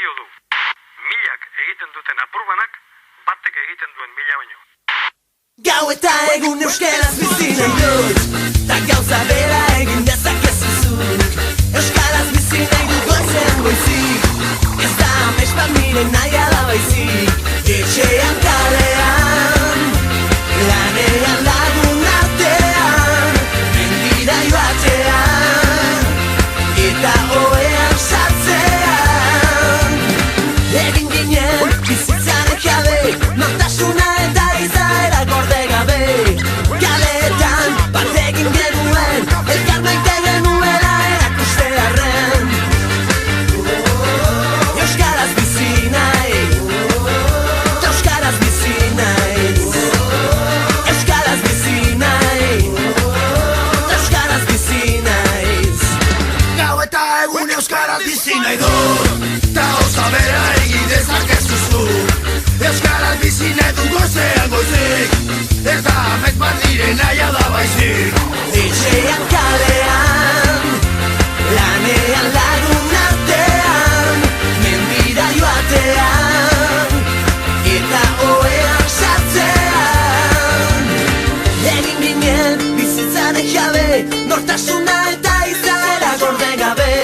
balio du. Milak egiten duten apurbanak, batek egiten duen mila baino. Gau eta egun euskaraz bizi nahi dut, ta gauza bera egin dezakezu zuk. Euskaraz bizi nahi dut goizean goizik, ez da amets bat nire nahia da baizik. Etxean kalean, lanean lagun artean, mendira joatean, eta ohean sartzean. Egin ginen bizitzaren jabe, nortasuna eta izaera gorde gabe. Kaleetan bat egin genuen, elkar maite genuela erakustearren. Euskaraz bizi nahi, euskaraz bizi naiz. Euskaraz bizi nahi, euskaraz bizi naiz. Gau eta egun euskaraz bizi nahi dut, ta osa bera egin dezakezu zuk. Euskaraz bizi nahi dut goizean goizik, ez da amets bat nire nahia da baizik. Etxean kalean, lanean lagun artean, mendira joatean, eta ohean sartzean. Egin ginen bizitzaren jabe, nortasuna eta izaera gorde gabe.